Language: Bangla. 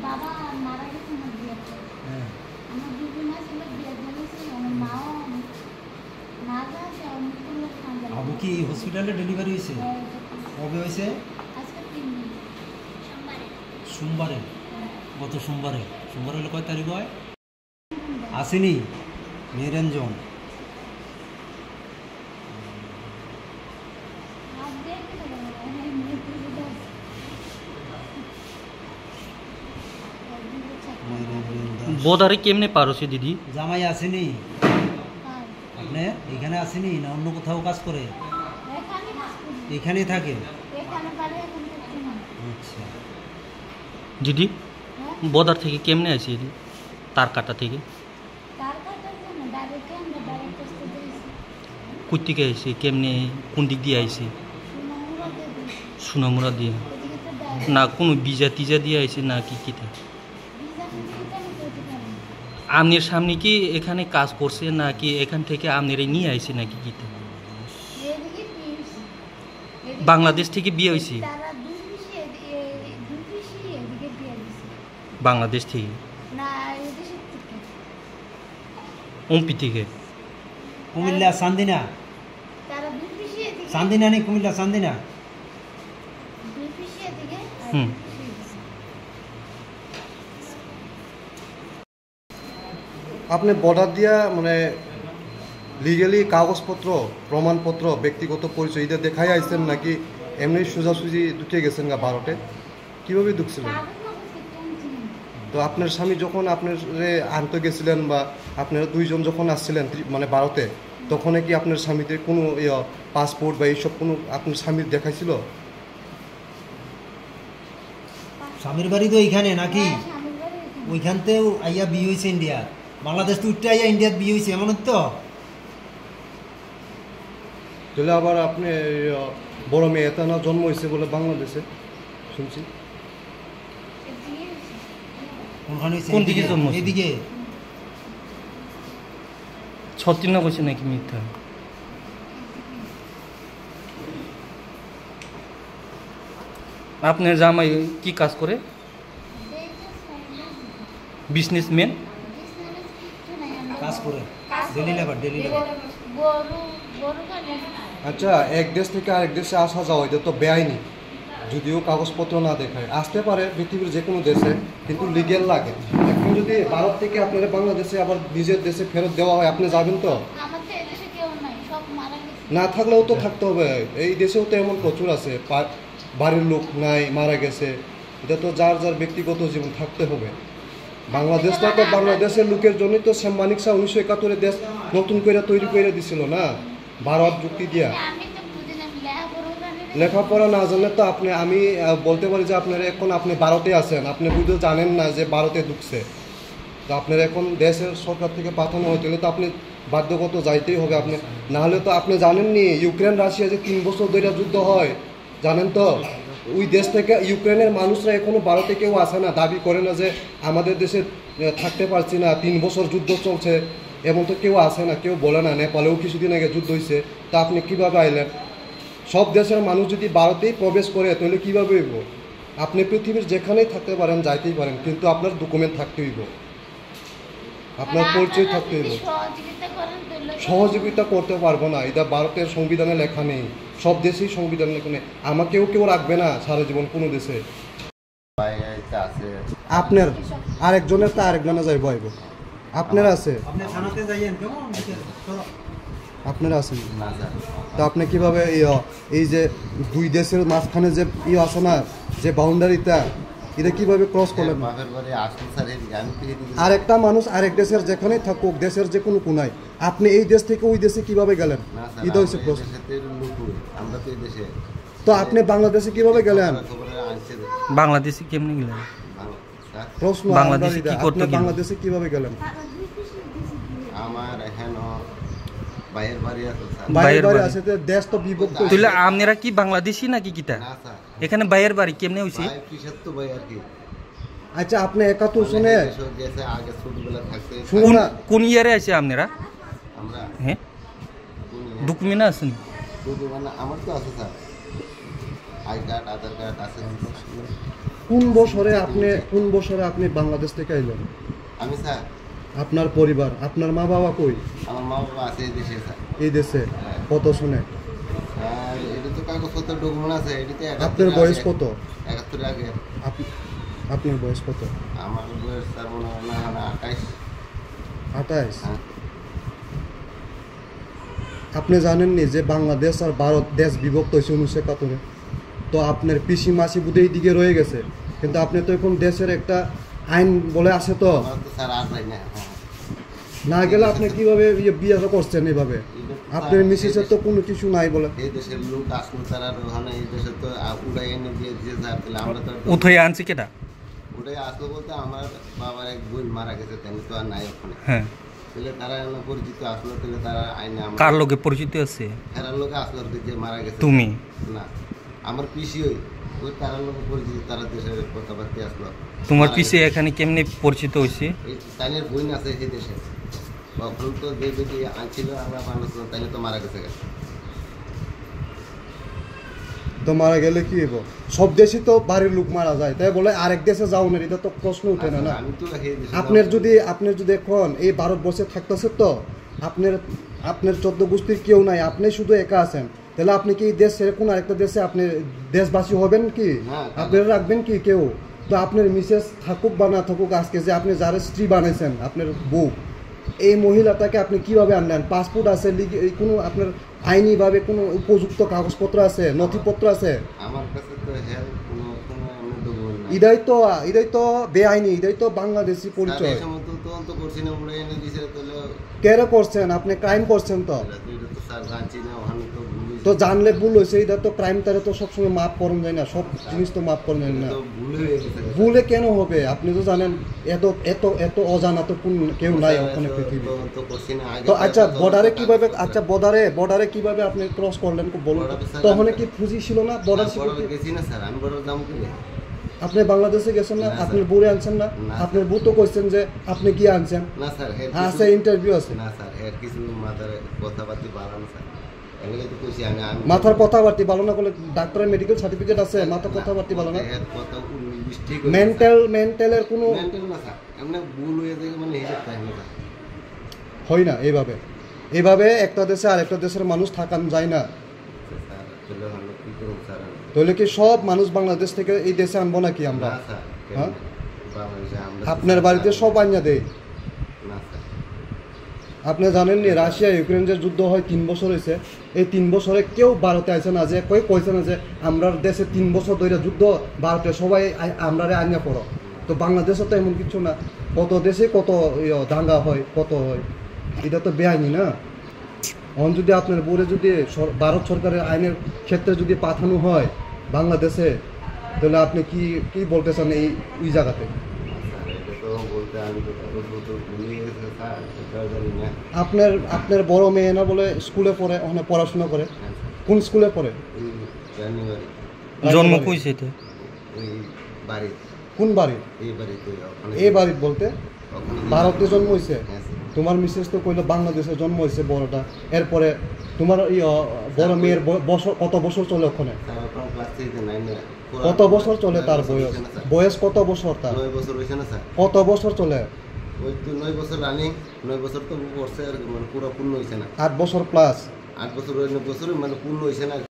বাবা মারা গেছে আমার বিয়েতে। আমার দিদি মা ছিল বিয়ের জন্য ছিল, আমার মাও না যাচ্ছে অনেক লোক খান। আবু কি হসপিটালে ডেলিভারি হয়েছে? কবে হয়েছে? আজকে 3 দিন। সোমবারে। গত সোমবারে। সোমবার হলে কয় তারিখ হয়? আসেনি নিরঞ্জন। বোধারে কেমনে পারছে দিদি? জামাই আসেনি আপনি? এখানে আসেনি না অন্য কোথাও কাজ করে? এখানেই থাকে। আচ্ছা দিদি বোধার থেকে কেমনে আসে? তার কাটা থেকে কই থেকে আইসে? কেমনে কোন দিক দিয়ে আইসে? সোনামুড়া দিয়ে না কোনো ভিজা টিজা দিয়ে আইসে না কি কিটা? আমনের সামনে কি এখানে কাজ করছে নাকি এখান থেকে আমনেরে নিয়ে আইসে নাকি কিটা? বাংলাদেশ থেকে বিয়ে হয়েছে? বাংলাদেশ থেকে ওমপি থেকে কুমিল্লা চান্দিনা। চান্দিনা নেই কুমিল্লা চান্দিনা। আপনি বর্ডার দিয়া মানে লিগেলি কাগজপত্র প্রমাণপত্র ব্যক্তিগত পরিচয় এটা দেখাই আইছেন নাকি এমনি সোজাসুজি ঢুকে গেছেন গা ভারতে? কীভাবে ঢুকছিলেন? তো আপনার স্বামী যখন আপনার আনতে গেছিলেন বা আপনারা দুইজন যখন আসছিলেন মানে ভারতে, তখন কি আপনার স্বামীতে কোনো পাসপোর্ট বা এইসব কোনো আপনার স্বামীর দেখাইছিল? স্বামীর বাড়ি তো এইখানে নাকি? ওইখানতেও আইয়া বিয়ে হয়েছে ইন্ডিয়া। বাংলাদেশ তো উঠতে আইয়া ইন্ডিয়াত বিয়ে হয়েছে এমন তো? তাহলে আবার আপনি বড় মেয়ে এটা না জন্ম হয়েছে বলে বাংলাদেশে শুনছি। কোন দিকে জন্ম? এদিকে ছত্রিশ না কইছে নাকি মিথ্যা? আপনার জামাই কি কাজ করে? বিজনেসম্যান কাজ করে, ডেলি লেবার। আচ্ছা, এক দেশ থেকে আরেক দেশে আসা যাওয়া এটা তো বেআইনি, যদিও কাগজপত্র না দেখায়। আসতে পারে পৃথিবীর যে কোনো দেশে, কিন্তু লিগেল লাগে। এখন যদি ভারত থেকে আপনারা বাংলাদেশে আবার নিজের দেশে ফেরত দেওয়া হয়, আপনি যাবেন তো? না থাকলেও তো থাকতে হবে। এই দেশেও তো এমন প্রচুর আছে, বাড়ির লোক নাই, মারা গেছে। এটা তো যার যার ব্যক্তিগত জীবন থাকতে হবে। বাংলাদেশটা তো বাংলাদেশের লোকের জন্যই তো শ্যাম মানিক শাহ 1971 দেশ নতুন করে তৈরি করে দিছিল না, ভারত যুক্তি দিয়া। লেখাপড়া না জানলে তো আমি বলতে পারি যে আপনারা এখন আপনি ভারতে আছেন, আপনি বুঝতে জানেন না যে ভারতে ঢুকছে। তো আপনার এখন দেশের সরকার থেকে পাঠানো হইতে হলে তো আপনি বাধ্যগত যাইতেই হবে। আপনি না হলে তো আপনি জানেননি ইউক্রেন রাশিয়া যে 3 বছর ধরে যুদ্ধ হয়, জানেন তো? ওই দেশ থেকে ইউক্রেনের মানুষরা এখনো ভারতে কেউ আসে না, দাবি করে না যে আমাদের দেশে থাকতে পারছি না, 3 বছর যুদ্ধ চলছে, এমন তো কেউ আসে না, কেউ বলে না। নেপালেও কিছুদিন আগে যুদ্ধ হয়েছে, তা আপনি কীভাবে আইলেন? সব দেশের মানুষ যদি ভারতেই প্রবেশ করে তাহলে কীভাবে হইব? আপনি পৃথিবীর যেখানেই থাকতে পারেন, যাইতেই পারেন, কিন্তু আপনার ডকুমেন্ট থাকতে হইব, আপনার পরিচয় থাকতে হইব। সহযোগিতা করতে পারবো না, এটা ভারতের সংবিধানে লেখা নেই। সব দেশেই সংবিধানে লেখা নেই। আমাকেও কেউ রাখবে না সারা জীবন কোনো দেশে। আপনার আরেকজনের তো আরেকজনে যাইব আইব। আপনার আছে, আপনারা আছেন তো আপনি কিভাবে এই যে দুই দেশের মাঝখানে যে আছে না, যে বাউন্ডারিটা, এটা কিভাবে ক্রস করলেন? আরেকটা মানুষ আরেক দেশের যেখানেই থাকুক, দেশের যে কোনো কোনায়, আপনি এই দেশ থেকে ওই দেশে কিভাবে গেলেন? এটা হচ্ছে প্রশ্ন। তো আপনি বাংলাদেশে কিভাবে গেলেন? বাংলাদেশে কেমনে গেলেন? প্রশ্ন, বাংলাদেশে কি করতে গেলেন? বাংলাদেশে কিভাবে গেলেন? আমার এখানে বাইরের বাড়ি আছে, বাইরের বাড়ি আছে, তো দেশ তো বিভক্ত। তাহলে আপনারা কি বাংলাদেশি নাকি কিটা? এখানে বাইরের বাড়ি কেমনে হইছে? আচ্ছা, আপনি একা তো শুনে কোন ইয়ারে আছে আপনারা? হ্যাঁ, ডকুমেন্ট আছে? আমার তো আছে sir, I card, Aadhaar card আছে। কোন বছরে আপনি বাংলাদেশ থেকে আইলেন? আমি স্যার, আপনার পরিবার, আপনার মা বাবা কই? আমার মা বাবা আছে এই দেশে স্যার। এই দেশে কত শুনে? আর এটা তো কাগজপত্র ডকুমেন্ট আছে, এটিতে আপনার বয়স কত? 71 আগে। আপনার বয়স কত? আমার বয়স স্যার মনে হয় না 28। 28? হ্যাঁ। আপনি জানেননি যে বাংলাদেশ আর ভারত দেশ বিভক্ত হয়েছে 1971-এ? তো আপনার পিসি মাসি বুধে এই দিকে রয়ে গেছে, কিন্তু আপনি তো এখন দেশের একটা আইন বলে আছে তো, আমার তো স্যার আর ভাই না। হ্যাঁ। না গেলে আপনি কিভাবে বিয়েটা করছেন এইভাবে? আপনার মিসেসের তো কোনো কিছু নাই বলে। এই দেশের লোক আসলো তারা ওখানে এই দেশে তো উড়াই এনে দিয়ে দিয়ে স্যার, তাহলে আমরা তো উঠে আনছি কেটা? উড়াই আসলো বলতে আমার বাবার এক বোন মারা গেছে, তাহলে তো আর নাই ওখানে। হ্যাঁ, তাহলে তারা এমন পরিচিত আসলো, তাহলে তারা আইনে কার লোকে পরিচিত আছে? হেরার লোকে আসলো আর কি, যে মারা গেছে। তুমি? না, আমার পিসি ওই তারার লোকে পরিচিত, তারা দেশের কথাবার্তা আসলো। তোমার পিছে এখানে কেমনি পরিচিত হয়েছে? এই তাইনের বোন আছে সেই দেশে, তখন তো যে যদি আনছিল আমরা মানুষ, তাইলে তো মারা গেছে। তো মারা গেলে কি হইব? সব দেশে তো বাড়ির লোক মারা যায়, তাই বলে আরেক দেশে যাও না, এটা তো প্রশ্ন উঠে না। আমি তো সেই দেশে আপনার যদি এখন এই ভারতবর্ষে থাকতেছে, তো আপনার 14 গোষ্ঠীর কেউ নাই, আপনি শুধু একা আছেন, তাহলে আপনি কি এই দেশ ছেড়ে কোন আরেকটা দেশে আপনি দেশবাসী হবেন কি? না, আপনারা রাখবেন কি কেউ? তো আপনার মিসেস থাকুক বা না থাকুক, আজকে যে আপনি যারা স্ত্রী বানাইছেন, আপনার বউ, এই মহিলাটাকে আপনি কিভাবে আনলেন? পাসপোর্ট আছে, কোনো আপনার আইনিভাবে কোনো উপযুক্ত কাগজপত্র আছে, নথিপত্র আছে? আমার কাছে তো হের কোনো ডকুমেন্ট নাই। এটাই তো বেআইনি, এটাই তো বাংলাদেশি পরিচয়। এই সময় তো তদন্ত করছি না, উড়াই এনে দিয়েছে, তাহলে কেন করছেন? আপনি ক্রাইম করছেন তো। এটা তো স্যার জানছি না, ওখানে তো ভুল তো জানলে ভুল হয়েছে, এটা তো ক্রাইম, তারা তো সবসময় মাফ করেন যায় না, সব জিনিস তো মাফ করেন যায় না। তো ভুল হয়ে গেছে। ভুলে কেন হবে? আপনি তো জানেন এত এত এত অজানা তো কেউ নাই ওখানে পৃথিবী। তদন্ত করছি না আগে। তো আচ্ছা বর্ডারে কিভাবে আপনি ক্রস করলেন বলুন? তখন কি ফুজি ছিল না বর্ডার? বর্ডারে গেছি না স্যার, আমি বর্ডার যাবো কি? আপনি বাংলাদেশে গেছেন না? না, আপনি স্যার। বুড়ে আনছেন না? না, আপনার বউ তো কইছেন যে আপনি কি আনছেন। না স্যার, আছে ইন্টারভিউ আছে। না স্যার, এর কিছু মাথার কথাবার্তা বাড়ানো স্যার, এগুলো তো কইছি আমি। মাথার কথাবার্তি ভালো না করলে ডাক্তারের মেডিকেল সার্টিফিকেট আছে, মাথার কথাবার্তি ভালো না? এর কথা মিস্টেক মেন্টালের কোনো মেন্টাল না স্যার, এমনি ভুল হয়ে যায়, মানে হিসাব থাকে না স্যার। হয় না এইভাবে একটা দেশে আরেকটা দেশের মানুষ থাকান যায় না। স্যার চলে হলো কি করুন স্যার? তাহলে কি সব মানুষ বাংলাদেশ থেকে এই দেশে আনবো নাকি আমরা? না স্যার, হ্যাঁ? বাংলাদেশে আমরা আপনার বাড়িতে সব আইনা দেয়? না স্যার। আপনি জানেন নি রাশিয়া ইউক্রেন যে যুদ্ধ হয় 3 বছর হয়েছে, এই 3 বছরে কেউ ভারতে আসে না, যে কইছে না যে আমরা দেশে 3 বছর ধরে যুদ্ধ, ভারতে সবাই আমরা আইনা পড়ো। তো বাংলাদেশে তো এমন কিছু না, কত দেশে কত দাঙ্গা হয়, কত হয়, এটা তো বেআইনি না? এখন যদি আপনার বোরে যদি ভারত সরকারের আইনের ক্ষেত্রে যদি পাঠানো হয় বাংলাদেশে, তাহলে আপনি কি বলতে চান এই জায়গাতে? স্যার এটা তো বলতে আমি তো কাগজপত্র ভুলে গেছি স্যার, সেটাও জানি না। আপনার বড় মেয়ে না বলে স্কুলে পড়ে, ওখানে পড়াশোনা করে? হ্যাঁ স্যার, কোন স্কুলে পড়ে? ওই জানুয়ারি জন্ম কইছে তো? ওই বাড়ি, কোন বাড়ি? এই বাড়িতে ওখানে। এই বাড়ি বলতে ওখানে ভারতে জন্ম হয়েছে? হ্যাঁ স্যার। তোমার মিসেস তো কইলো বাংলাদেশে জন্ম হয়েছে বড়টা, এরপরে তোমার বড় মেয়ের কত বছর চলে ওখানে? স্যার ওখানে ক্লাস 3-তে 9-এ। কত বছর চলে তার বয়স? বয়স কত বছর তার? 9 বছর হয়েছে না স্যার? কত বছর চলে? ওই তো 9 বছর রানিং, 9 বছর তো করছে আর মানে পুরো পূর্ণ হয়েছে না। 8 বছর প্লাস? 8 বছর ওই 9 বছর মানে পূর্ণ হয়েছে না আর কি।